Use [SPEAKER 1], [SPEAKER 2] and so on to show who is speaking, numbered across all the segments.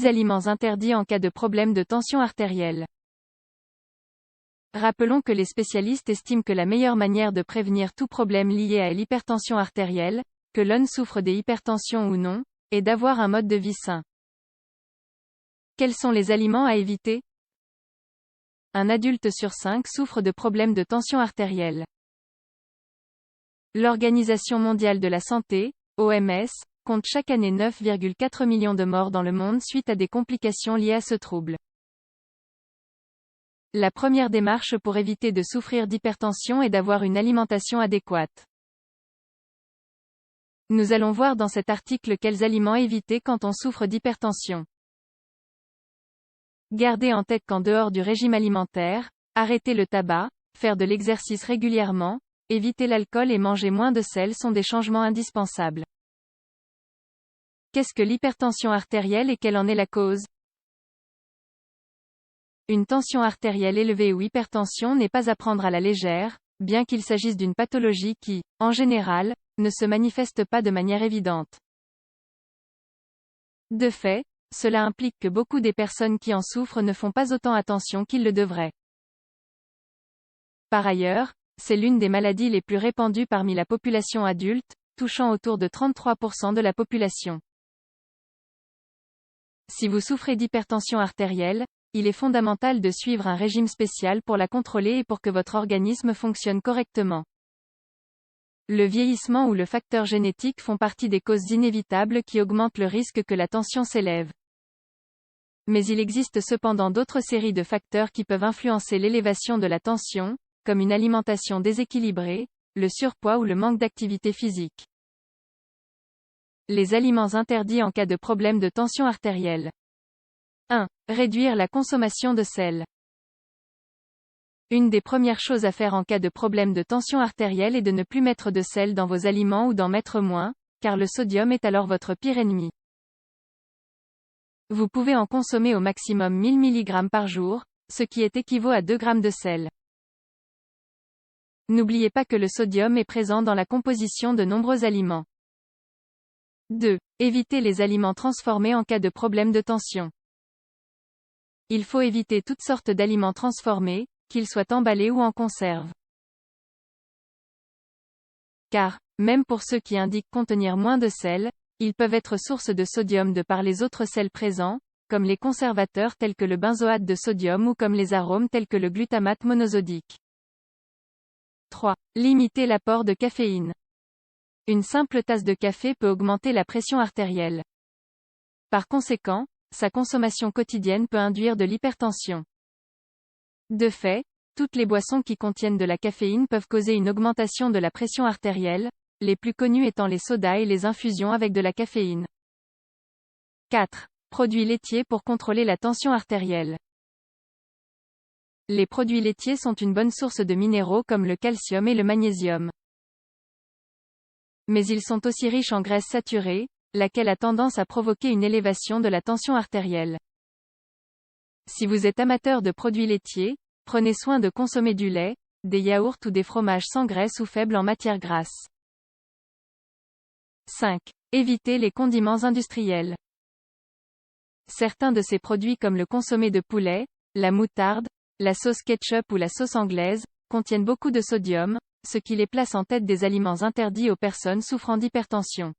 [SPEAKER 1] 10 aliments interdits en cas de problème de tension artérielle. Rappelons que les spécialistes estiment que la meilleure manière de prévenir tout problème lié à l'hypertension artérielle, que l'on souffre des hypertensions ou non, est d'avoir un mode de vie sain. Quels sont les aliments à éviter? Un adulte sur 5 souffre de problèmes de tension artérielle. L'Organisation mondiale de la santé, OMS, compte chaque année 9,4 millions de morts dans le monde suite à des complications liées à ce trouble. La première démarche pour éviter de souffrir d'hypertension est d'avoir une alimentation adéquate. Nous allons voir dans cet article quels aliments éviter quand on souffre d'hypertension. Gardez en tête qu'en dehors du régime alimentaire, arrêter le tabac, faire de l'exercice régulièrement, éviter l'alcool et manger moins de sel sont des changements indispensables. Qu'est-ce que l'hypertension artérielle et quelle en est la cause? Une tension artérielle élevée ou hypertension n'est pas à prendre à la légère, bien qu'il s'agisse d'une pathologie qui, en général, ne se manifeste pas de manière évidente. De fait, cela implique que beaucoup des personnes qui en souffrent ne font pas autant attention qu'ils le devraient. Par ailleurs, c'est l'une des maladies les plus répandues parmi la population adulte, touchant autour de 33% de la population. Si vous souffrez d'hypertension artérielle, il est fondamental de suivre un régime spécial pour la contrôler et pour que votre organisme fonctionne correctement. Le vieillissement ou le facteur génétique font partie des causes inévitables qui augmentent le risque que la tension s'élève. Mais il existe cependant d'autres séries de facteurs qui peuvent influencer l'élévation de la tension, comme une alimentation déséquilibrée, le surpoids ou le manque d'activité physique. Les aliments interdits en cas de problème de tension artérielle. 1. Réduire la consommation de sel. Une des premières choses à faire en cas de problème de tension artérielle est de ne plus mettre de sel dans vos aliments ou d'en mettre moins, car le sodium est alors votre pire ennemi. Vous pouvez en consommer au maximum 1000 mg par jour, ce qui équivaut à 2 g de sel. N'oubliez pas que le sodium est présent dans la composition de nombreux aliments. 2. Éviter les aliments transformés en cas de problème de tension. Il faut éviter toutes sortes d'aliments transformés, qu'ils soient emballés ou en conserve. Car, même pour ceux qui indiquent contenir moins de sel, ils peuvent être source de sodium de par les autres sels présents, comme les conservateurs tels que le benzoate de sodium ou comme les arômes tels que le glutamate monosodique. 3. Limiter l'apport de caféine. Une simple tasse de café peut augmenter la pression artérielle. Par conséquent, sa consommation quotidienne peut induire de l'hypertension. De fait, toutes les boissons qui contiennent de la caféine peuvent causer une augmentation de la pression artérielle, les plus connues étant les sodas et les infusions avec de la caféine. 4. Produits laitiers pour contrôler la tension artérielle. Les produits laitiers sont une bonne source de minéraux comme le calcium et le magnésium. Mais ils sont aussi riches en graisse saturée, laquelle a tendance à provoquer une élévation de la tension artérielle. Si vous êtes amateur de produits laitiers, prenez soin de consommer du lait, des yaourts ou des fromages sans graisse ou faibles en matière grasse. 5. Évitez les condiments industriels. Certains de ces produits comme le consommé de poulet, la moutarde, la sauce ketchup ou la sauce anglaise, contiennent beaucoup de sodium, ce qui les place en tête des aliments interdits aux personnes souffrant d'hypertension.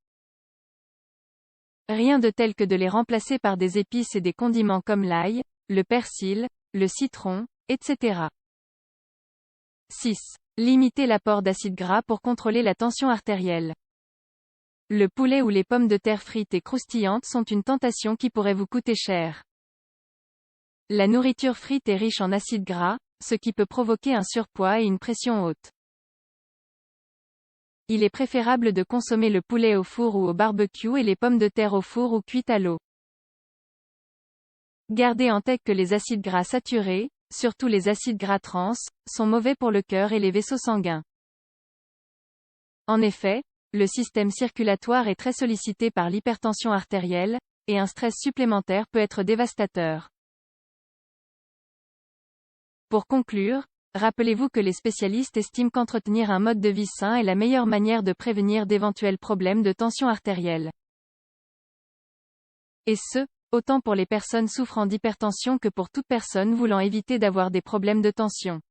[SPEAKER 1] Rien de tel que de les remplacer par des épices et des condiments comme l'ail, le persil, le citron, etc. 6. Limiter l'apport d'acides gras pour contrôler la tension artérielle. Le poulet ou les pommes de terre frites et croustillantes sont une tentation qui pourrait vous coûter cher. La nourriture frite est riche en acides gras, ce qui peut provoquer un surpoids et une pression haute. Il est préférable de consommer le poulet au four ou au barbecue et les pommes de terre au four ou cuites à l'eau. Gardez en tête que les acides gras saturés, surtout les acides gras trans, sont mauvais pour le cœur et les vaisseaux sanguins. En effet, le système circulatoire est très sollicité par l'hypertension artérielle, et un stress supplémentaire peut être dévastateur. Pour conclure, rappelez-vous que les spécialistes estiment qu'entretenir un mode de vie sain est la meilleure manière de prévenir d'éventuels problèmes de tension artérielle. Et ce, autant pour les personnes souffrant d'hypertension que pour toute personne voulant éviter d'avoir des problèmes de tension.